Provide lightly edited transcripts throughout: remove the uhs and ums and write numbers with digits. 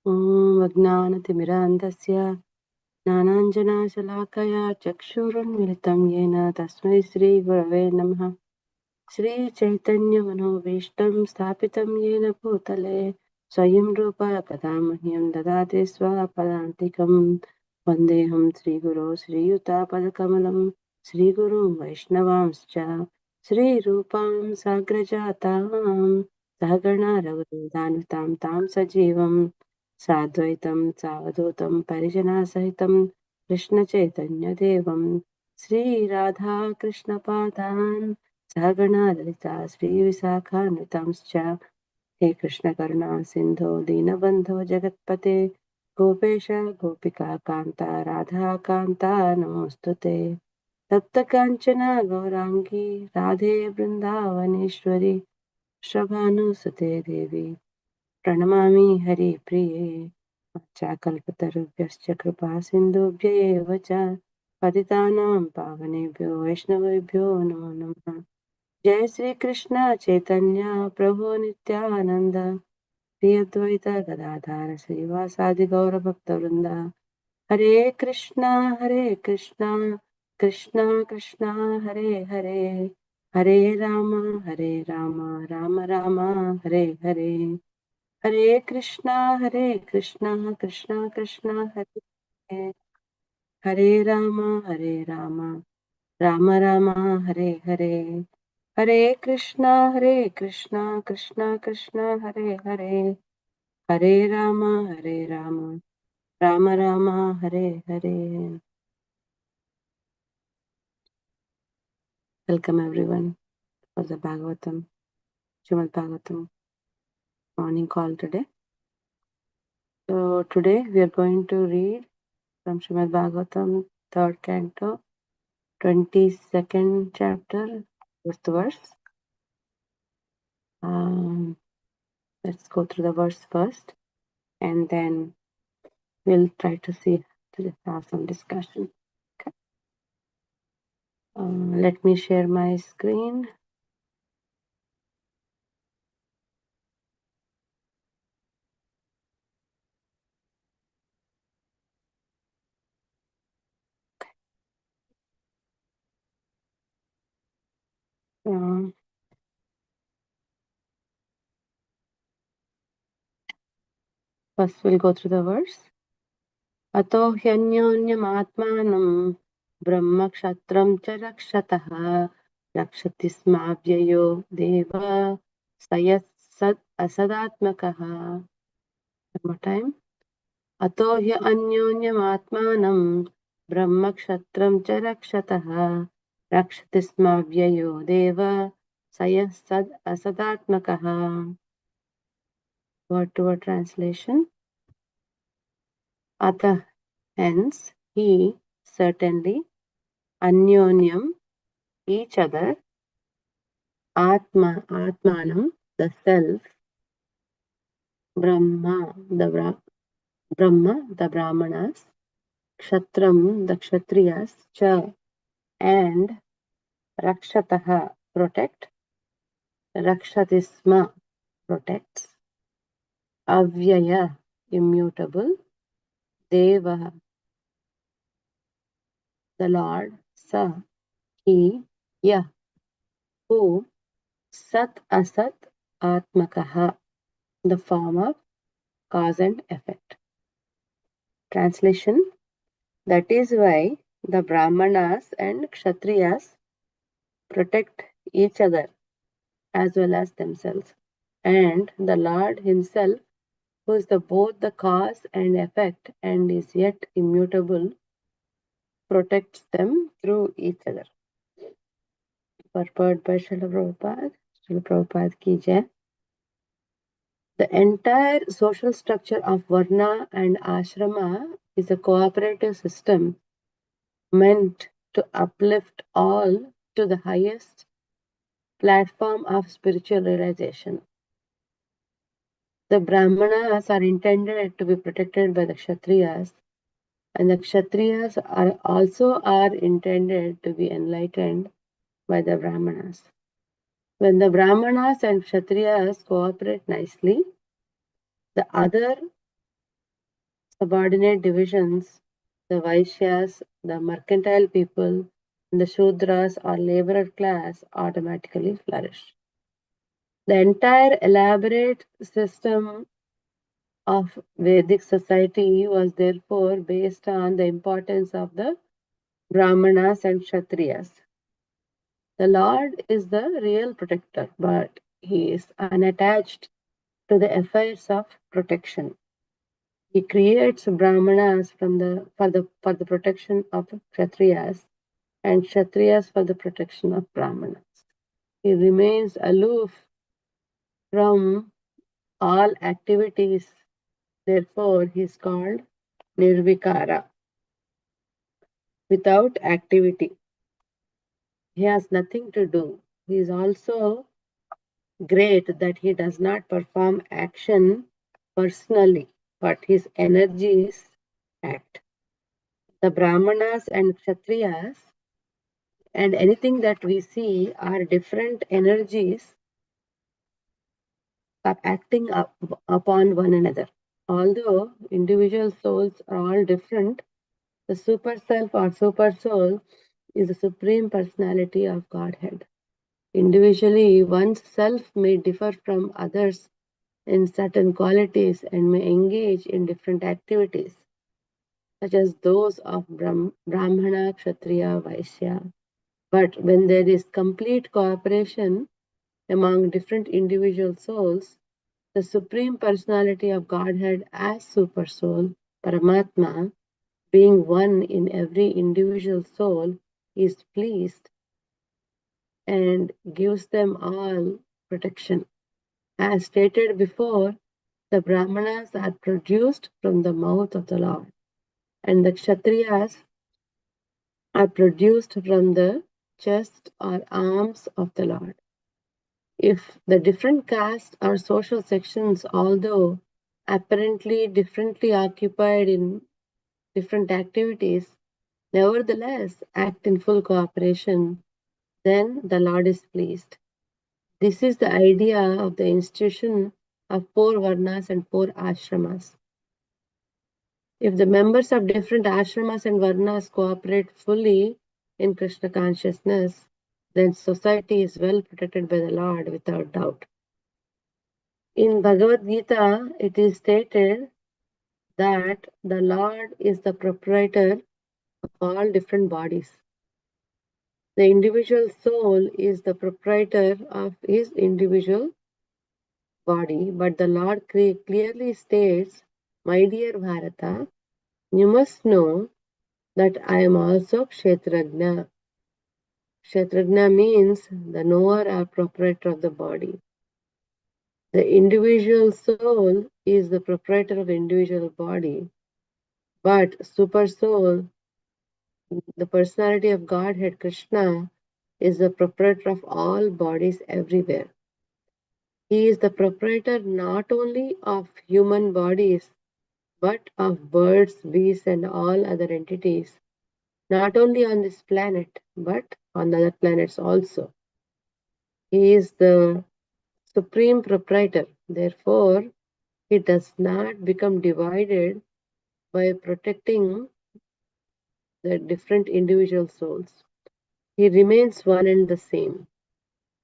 ॐ अज्ञानतिमिरान्धस्य ज्ञानाञ्जनशलाकया चक्षुरुन्मिलितं येन तस्मै श्रीगुरवे नमः। श्रीचैतन्यमनोभीष्टं स्थापितं येन भूतले स्वयं रूपा कदा मह्यं ददाति स्वपदान्तिकं। वन्देऽहं श्रीगुरो श्रीयुतापदकमलं श्रीगुरुं वैष्णवांश्च श्रीरूपां साग्रजातां सहगणा रघुनाथानुतां तां सजीवं साद्वैतं सावधूतं परिजनसहितं कृष्णचैतन्यदेवं श्रीराधाकृष्णपादान् सहगणा ललिता श्रीविशाखान्वितांश्च हे कृष्णकरुणा सिन्धो दीनबन्धो जगत्पते गोपेश गोपिका कान्ता राधाकान्ता नमोऽस्तु ते। तप्तकाञ्चन गौराङ्गी राधे वृन्दावनेश्वरी शभानुसुते देवी प्रणमामि हरिप्रिये। वाञ्छाकल्पतरुभ्यश्च कृपा सिन्धुभ्य एव च पतितानां पावनेभ्यो वैष्णवेभ्यो नमो नमः। जय श्री कृष्ण चैतन्य प्रभु नित्यानंद श्री अद्वैत गदाधर श्रीवासादि गौर भक्तवृंद। हरे कृष्णा कृष्णा कृष्णा हरे हरे, हरे राम राम राम हरे हरे। हरे कृष्णा कृष्णा कृष्णा हरे हरे, हरे राम राम राम हरे हरे। हरे कृष्णा कृष्णा कृष्णा हरे हरे, हरे Ram Ram Ram Hare Hare. Welcome everyone for the Bhagavatam, Srimad Bhagavatam morning call today. So today we are going to read from Srimad Bhagavatam, 3rd canto, 22nd chapter, 4th verse. Let's go through the verse first, and then we'll try to see to have some discussion. Okay. Let me share my screen. First we'll go through the verse. अतो ह्यन्योन्यमात्मानं ब्रह्मक्षत्रं च रक्षतः रक्षति स्माव्ययो देव स यत्सद् असदात्मकः। One more time. अतो ह्यन्योन्यमात्मानं ब्रह्मक्षत्रं च रक्षतः रक्षति स्माव्ययो देव स यत्सद् असदात्मकः। Word to word translation. Atah, hence, he, certainly, Anyonyam, each other, Atmanam, the self, Brahma, the Brahmanas, Kshatram, the Kshatriyas, Cha, and Rakshataha, protect, Rakshatisma, protects, Avyaya, immutable, Deva, the Lord, Sa, he, Yah, who, Sat Asat Atmakaha, the form of cause and effect. Translation. That is why the Brahmanas and Kshatriyas protect each other as well as themselves. And the Lord himself, who is both the cause and effect and is yet immutable, protects them through each other. Purport by Srila Prabhupada. Srila Prabhupada ki jai. The entire social structure of Varna and Ashrama is a cooperative system meant to uplift all to the highest platform of spiritual realization. The Brahmanas are intended to be protected by the Kshatriyas, and the Kshatriyas are intended to be enlightened by the Brahmanas. When the Brahmanas and Kshatriyas cooperate nicely, the other subordinate divisions, the Vaishyas, the mercantile people, and the Shudras or laborer class automatically flourish. The entire elaborate system of Vedic society was therefore based on the importance of the Brahmanas and Kshatriyas. The Lord is the real protector, but he is unattached to the affairs of protection. He creates Brahmanas for the protection of Kshatriyas and Kshatriyas for the protection of Brahmanas. He remains aloof from all activities. Therefore, he is called Nirvikara, without activity. He has nothing to do. He is also great that he does not perform action personally, but his energies act. The Brahmanas and Kshatriyas and anything that we see are different energies are acting upon one another. Although individual souls are all different, the super self or super soul is the supreme personality of Godhead. Individually, one's self may differ from others in certain qualities and may engage in different activities, such as those of Brahmana, Kshatriya, Vaishya. But when there is complete cooperation among different individual souls, the Supreme Personality of Godhead as Super Soul, Paramatma, being one in every individual soul, is pleased and gives them all protection. As stated before, the Brahmanas are produced from the mouth of the Lord, and the Kshatriyas are produced from the chest or arms of the Lord. If the different castes or social sections, although apparently differently occupied in different activities, nevertheless act in full cooperation, then the Lord is pleased. This is the idea of the institution of four varnas and four ashramas. If the members of different ashramas and varnas cooperate fully in Krishna consciousness, then society is well protected by the Lord without doubt. In Bhagavad Gita, it is stated that the Lord is the proprietor of all different bodies. The individual soul is the proprietor of his individual body, but the Lord clearly states, "My dear Bharata, you must know that I am also Kshetrajna." Kshetrajna means the knower or proprietor of the body. The individual soul is the proprietor of the individual body, but Super Soul, the personality of Godhead Krishna, is the proprietor of all bodies everywhere. He is the proprietor not only of human bodies, but of birds, beasts, and all other entities, not only on this planet, but on the other planets also. He is the supreme proprietor. Therefore, he does not become divided by protecting the different individual souls. He remains one and the same.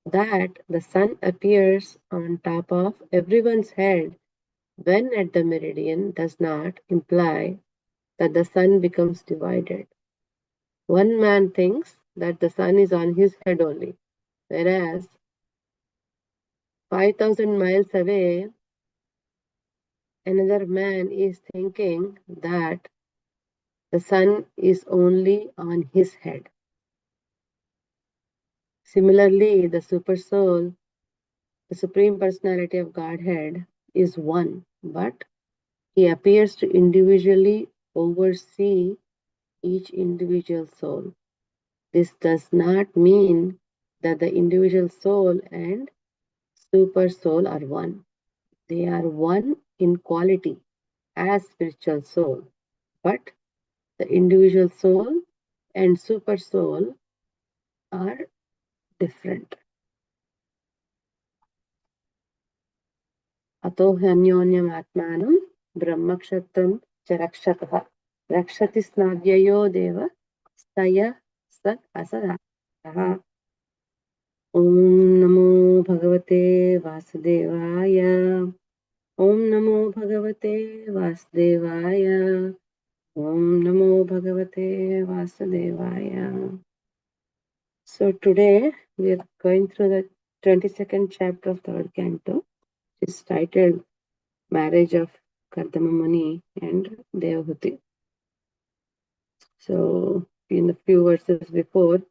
That the sun appears on top of everyone's head when at the meridian does not imply that the sun becomes divided. One man thinks that the sun is on his head only, whereas 5,000 miles away, another man is thinking that the sun is only on his head. Similarly, the Super Soul, the Supreme Personality of Godhead, is one, but he appears to individually oversee each individual soul. This does not mean that the individual soul and Super Soul are one. They are one in quality as spiritual soul, but the individual soul and Super Soul are different. Ato ह्यन्योन्यम् आत्मानं ब्रह्मक्षत्रं च रक्षकः रक्षति स्नाव्ययो देव स्तय सत् असदाः। ॐ नमो भगवते वासुदेवाय। ॐ नमो भगवते वासुदेवाय। ॐ नमो भगवते वासुदेवाय. So today we are going through the 22nd chapter of third canto. It's titled Marriage of Kardama Muni and Devahuti. So in the few verses before,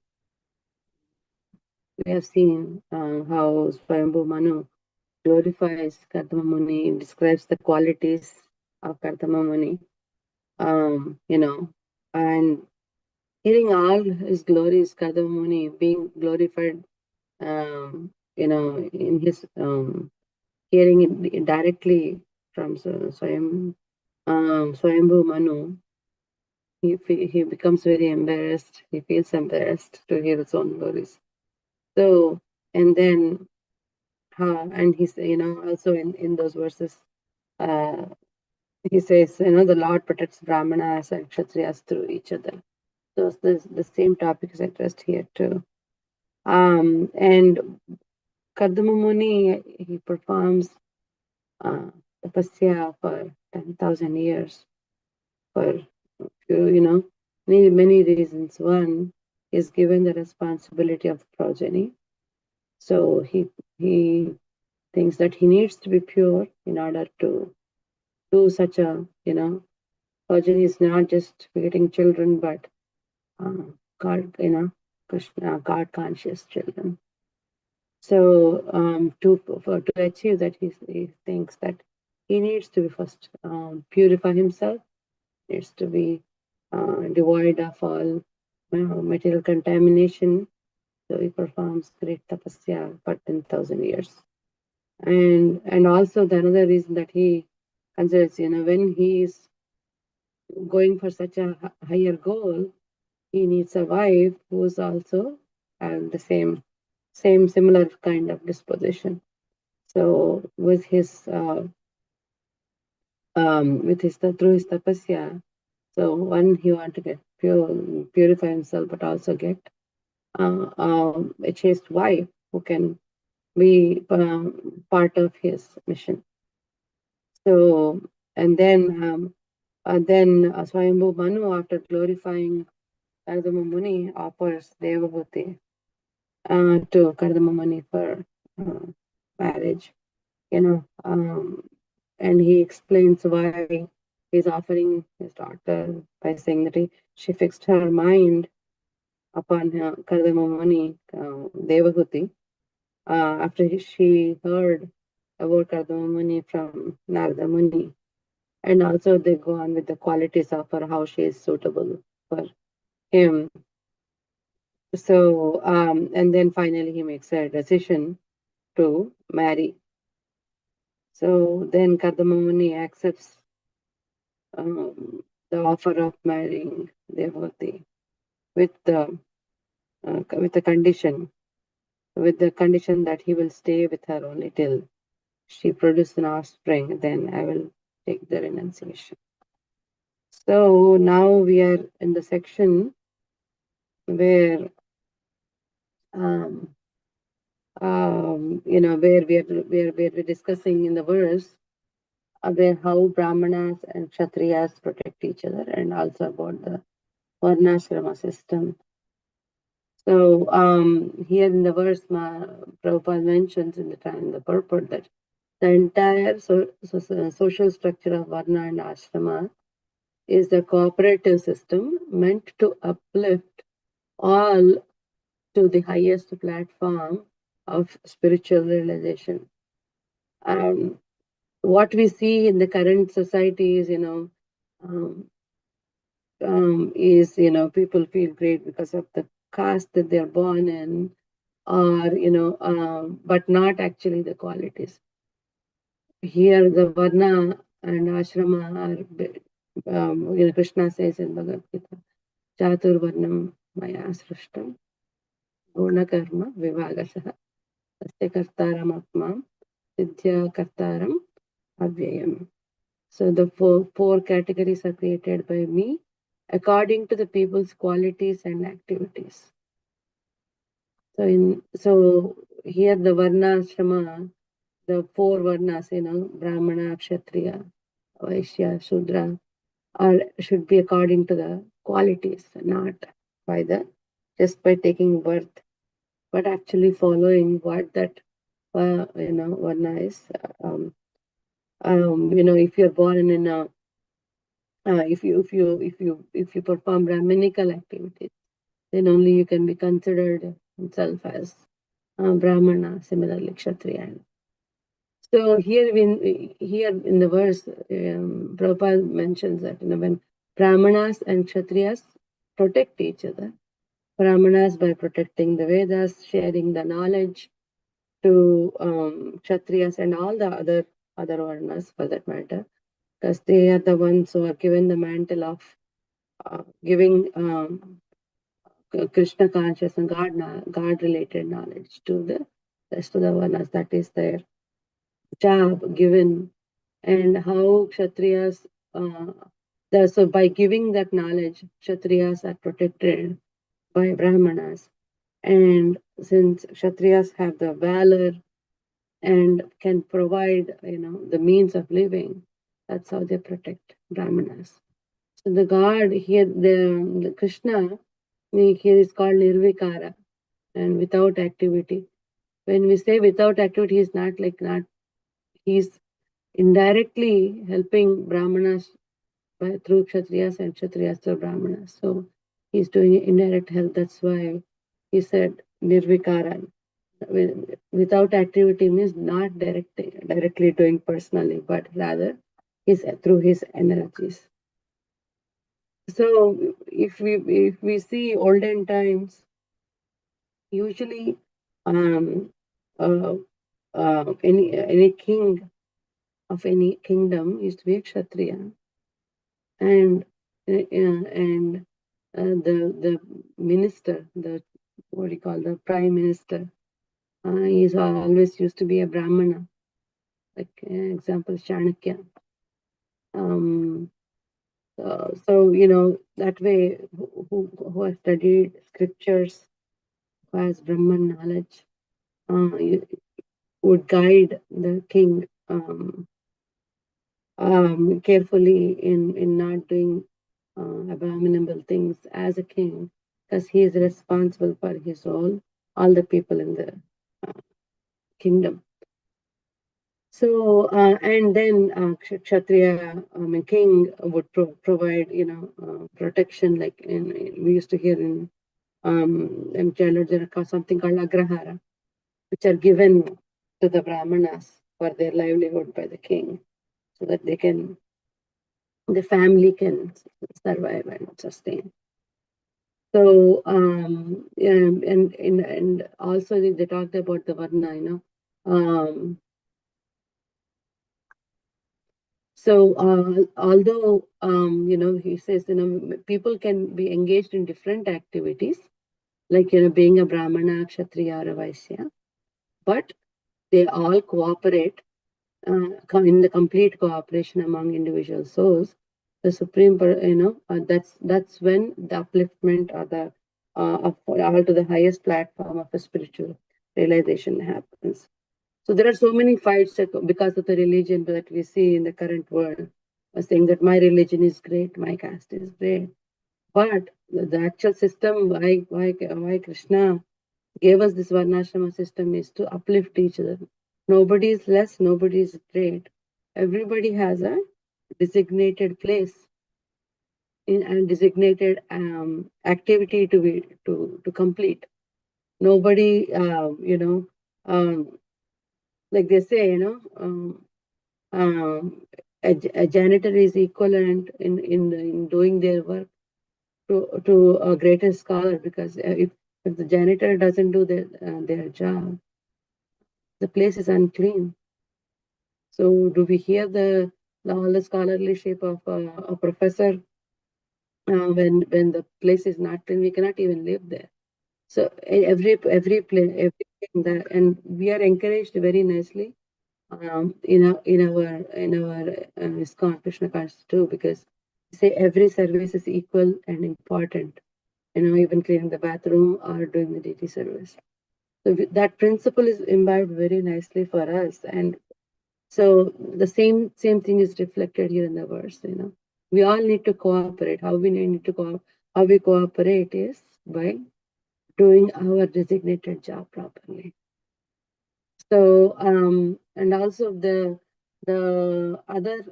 we have seen how Swayambhu Manu glorifies Kardama Muni, describes the qualities of Kardama Muni, and hearing all his glories, Kardama Muni being glorified, in his hearing it directly from Swayambhu Manu, he becomes very embarrassed. He feels embarrassed to hear his own glories. So, and then, and he's, also in those verses, he says, the Lord protects Brahmanas and Kshatriyas through each other. So the same topic is addressed here too. And Kardama Muni, he performs tapasya for 10,000 years for, many reasons. One is given the responsibility of progeny. So he thinks that he needs to be pure in order to do such a, progeny is not just getting children, but God, Krishna, God conscious children. So to achieve that, he thinks that he needs to be first purify himself, needs to be devoid of all material contamination. So he performs great tapasya for 10,000 years. And also the another reason that he considers, when he is going for such a higher goal, he needs a wife who is also the same similar kind of disposition. So with his through his tapasya, so one, he want to get purify himself, but also get a chaste wife who can be part of his mission. So and then Swayambhu Manu, after glorifying Kardama Muni, offers Devahuti to Kardama Muni for marriage. And he explains why he's offering his daughter by saying that she fixed her mind upon Kardama Muni, Devahuti, after she heard about Kardama Muni from Narada Muni. And also they go on with the qualities of her, how she is suitable for him. So, and then finally he makes a decision to marry. So then Kardama Muni accepts the offer of marrying Devahuti with the condition that he will stay with her only till she produces an offspring. Then I will take the renunciation. So now we are in the section where where we're discussing in the verse where how Brahmanas and Kshatriyas protect each other, and also about the Varnashrama system. So here in the verse, Prabhupada mentions in the purport that the entire social structure of Varna and Ashrama is a cooperative system meant to uplift all to the highest platform of spiritual realization. What we see in the current society is, people feel great because of the caste that they're born in, or but not actually the qualities. Here, the Varna and Ashrama are, Krishna says in Bhagavad Gita, Chatur Varnam Maya Srishtam Guna Karma Vivagasha Tasya Kartaram Atmam Siddhya Kartaram Avyayam. So the four categories are created by me according to the people's qualities and activities. So here the Varna Ashrama, the four Varnas, Brahmana, Kshatriya, Vaishya, Shudra, should be according to the qualities, not just by taking birth, but actually following what that Varna is. If you're born in a if you perform Brahminical activities, then only you can be considered himself as Brahmana, similarly Kshatriya. So here in the verse, Prabhupada mentions that when Brahmanas and Kshatriyas protect each other, Brahmanas by protecting the Vedas, sharing the knowledge to Kshatriyas and all the other Varnas for that matter, because they are the ones who are given the mantle of giving Krishna conscious and God related knowledge to the rest of the Varnas. That is their job given. And how Kshatriyas, so by giving that knowledge, Kshatriyas are protected by Brahmanas. And since Kshatriyas have the valor and can provide, the means of living, that's how they protect Brahmanas. So the God here, the Krishna, here is called Nirvikara, and without activity. When we say without activity, he's indirectly helping Brahmanas through Kshatriyas and Kshatriyas through Brahmanas. So he's doing indirect help. That's why he said Nirvikara. Without activity means not directly doing personally, but rather through his energies. So if we see olden times, usually any king of any kingdom used to be a Kshatriya, and the minister, the what do you call the prime minister, he's always used to be a Brahmana. Like example, Janaki. So that way, who has studied scriptures, who has Brahman knowledge, would guide the king carefully in not doing abominable things as a king, because he is responsible for his all the people in the kingdom. So and then Kshatriya, king would provide protection, like we used to hear in childhood there are something called agrahara, which are given to the Brahmanas for their livelihood by the king, so that the family can survive and sustain. So and also they talked about the Varna, so although he says people can be engaged in different activities, like being a Brahmana, Kshatriya, or a Vaishya, but they all cooperate in the complete cooperation among individual souls. The supreme, that's when the upliftment or the all to the highest platform of a spiritual realization happens. So there are so many fights because of the religion that we see in the current world, saying that my religion is great, my caste is great. But the actual system, why Krishna gave us this Varnashrama system, is to uplift each other. Nobody is less, nobody is great. Everybody has a designated place and designated activity to complete. Nobody, like they say, a janitor is equivalent in doing their work to a greater scholar, because if the janitor doesn't do their job, the place is unclean. So do we hear all the scholarlyship of a professor when the place is not clean? We cannot even live there. So every place, everything that, and we are encouraged very nicely in our ISKCON Krishna consciousness too, because we say every service is equal and important. Even cleaning the bathroom or doing the deity service. So that principle is imbibed very nicely for us, and so the same thing is reflected here in the verse. We all need to cooperate. How we cooperate is by doing our designated job properly. So and also the other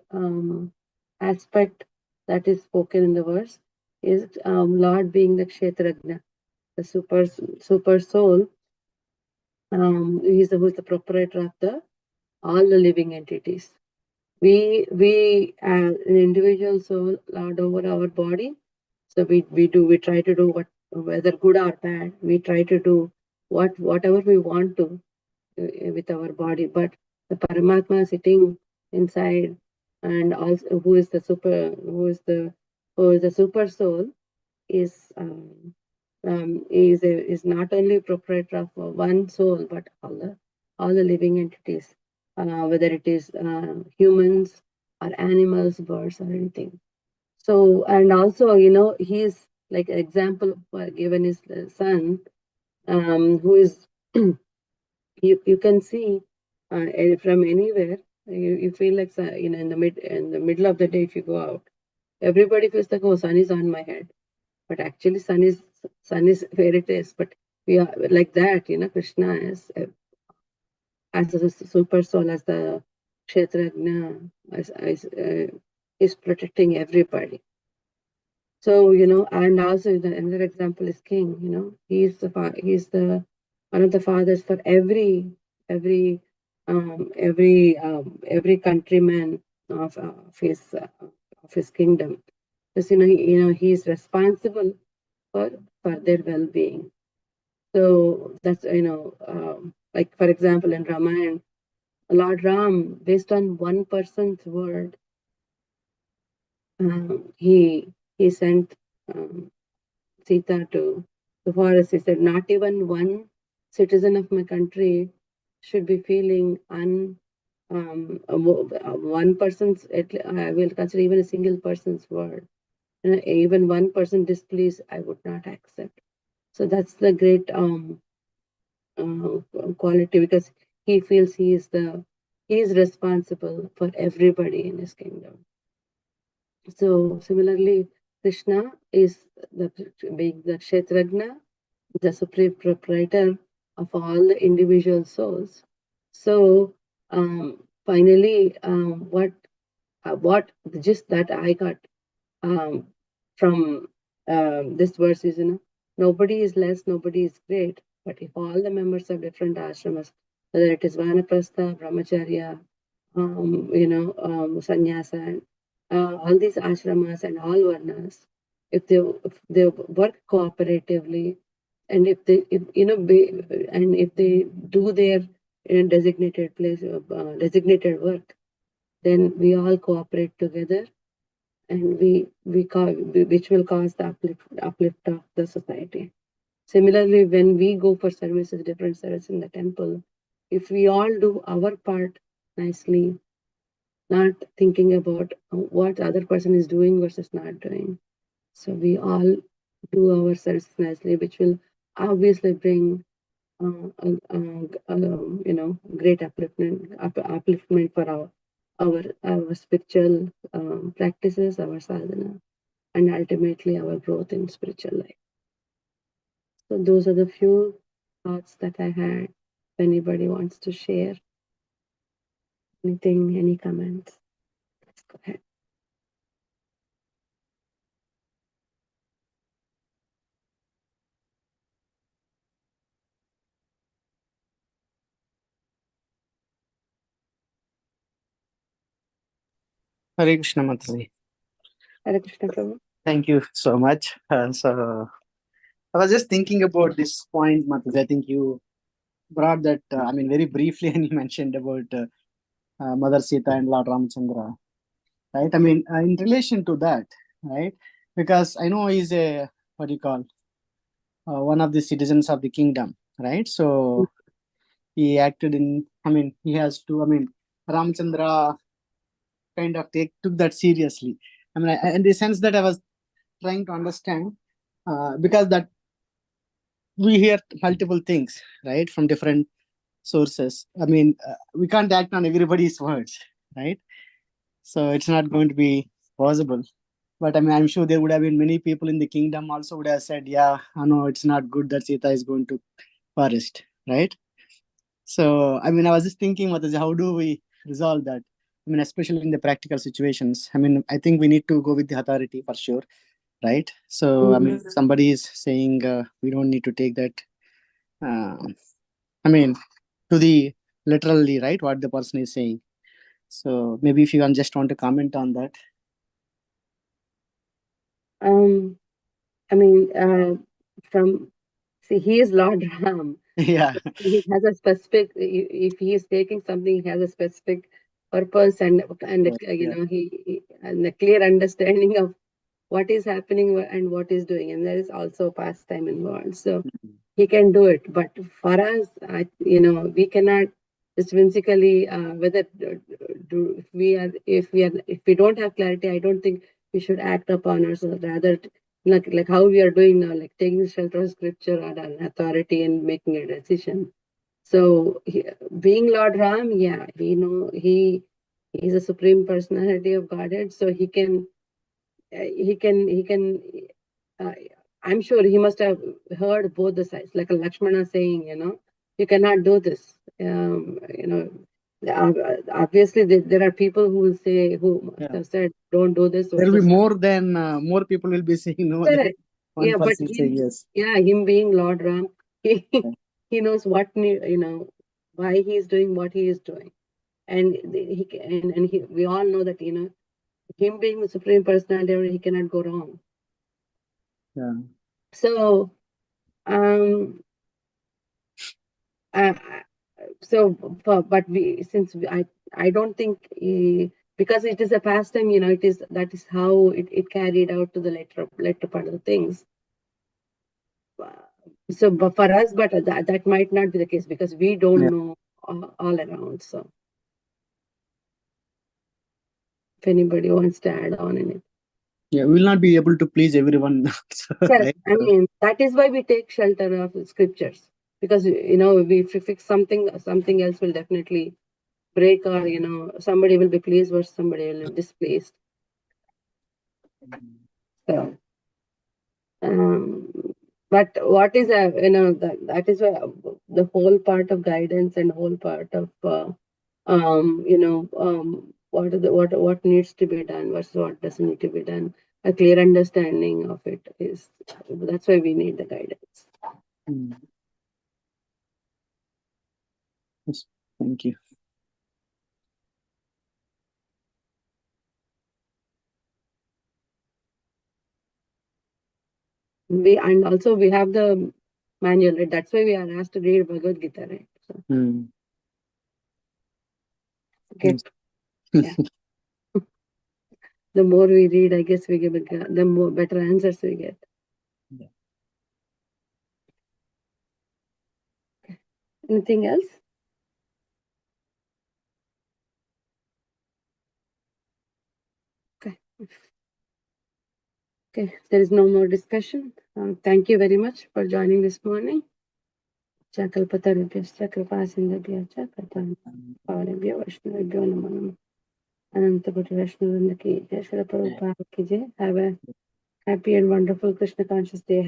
aspect that is spoken in the verse is Lord being the Kshetrajna, the super soul. He's who's the proprietor of all the living entities. We as an individual soul lord over our body. So we try to do what, whether good or bad, we try to do whatever we want to with our body. But the Paramatma sitting inside, and also who is the super soul, is is not only proprietor of one soul, but all the living entities, whether it is humans or animals, birds, or anything. So, and also, he's like example given his son, who is you can see from anywhere. You feel like in the middle of the day, if you go out, everybody feels like, oh, sun is on my head, but actually sun is where it is. But we are like that. Krishna as a super soul, as the Kshetrajna, is protecting everybody. So, and also another example is king. He's the one of the fathers for every every countryman of his kingdom. Because he's responsible for their well-being. So that's like for example in Ramayana, Lord Ram, based on one person's word, he sent Sita to the forest. He said, not even one citizen of my country should be feeling one person's. I will consider even a single person's word. Even one person displeased, I would not accept. So that's the great quality, because he feels he is responsible for everybody in his kingdom. So similarly, Krishna is being the Kshetrajna, the supreme proprietor of all the individual souls. So finally, what the gist that I got from this verse is, nobody is less, nobody is great. But if all the members of different ashramas, whether it is Vanaprastha, Brahmacharya, Sannyasa, all these ashramas and all varnas, if they work cooperatively, and if they do their designated place, designated work, then we all cooperate together, and which will cause the uplift of the society. Similarly, when we go for services, different services in the temple, if we all do our part nicely, not thinking about what the other person is doing versus not doing, so we all do our services nicely, which will obviously bring great upliftment for our spiritual practices, our sadhana, and ultimately our growth in spiritual life. So those are the few thoughts that I had. If anybody wants to share anything, any comments, let's go ahead. Hare Krishna, Mathaji. Hare Krishna Prabhu. Thank you so much. So I was just thinking about this point, Mathaji. I think you brought that, very briefly, and you mentioned about Mother Sita and Lord Ramchandra, right? In relation to that, right? Because I know he's what do you call, one of the citizens of the kingdom, right? So he acted in, he has to, Ramchandra kind of took that seriously. I mean, in the sense that I was trying to understand, because that we hear multiple things, right, from different sources. I mean, we can't act on everybody's words, right? So it's not going to be possible. But I mean, I'm sure there would have been many people in the kingdom also would have said, yeah, I know it's not good that Sita is going to forest, right? So, I mean, I was just thinking, Mataji, how do we resolve that? I mean, especially in the practical situations. I mean, I think we need to go with the authority for sure, right? So, I mean, if somebody is saying we don't need to take that, uh, I mean, to the literally, right, what the person is saying. So, maybe if you just want to comment on that. I mean, from see, he is Lord Ram. Yeah. He has a specific. If he is taking something, he has a specific purpose and Yeah. and a clear understanding of what is happening and what is doing, and there is also pastime involved. So he can do it, but for us, we cannot just whimsically whether do if we don't have clarity. I don't think we should act upon ourselves. Rather, like how we are doing now, like taking shelter of scripture or an authority and making a decision. So being Lord Ram, yeah, he's a supreme personality of Godhead, so he can uh, I'm sure he must have heard both the sides, like a Lakshmana saying, you cannot do this. Obviously there are people who will say, who must Yeah. have said, don't do this. There will be more people will be saying no than Correct. one Yeah, but person saying yes. him being Lord Ram, he, he knows why he is doing what he is doing. And we all know that, him being the supreme personality, he cannot go wrong. Yeah. So, um, uh, but I don't think because it is a pastime, that is how it carried out to the later part of the things. So, but for us, but that might not be the case because we don't Yeah. know all around. So, if anybody wants to add on in it. Yeah, we will not be able to please everyone. Correct. Right? I mean, that is why we take shelter of scriptures, because if we fix something else will definitely break, or somebody will be pleased or somebody will be displeased. So, but what is that is why the whole part of guidance and whole part of what needs to be done versus what doesn't need to be done. A clear understanding of it is that's why we need the guidance. Yes. Thank you. And also we have the manual, right? That's why we are asked to read Bhagavad Gita, right? So Yes. yeah. The more we read, I guess we get the more better answers we get. Yeah. Anything else? Okay. Okay. There is no more discussion. Thank you very much for joining this morning. Chakalpatarubhyascha kripasindabhyascha katam pavarabhyo vaishnavabhyo namo namo. Anantakoti Vaishnavrinda ki jai. Srila Prabhupada ki jai. Have a happy and wonderful Krishna conscious day.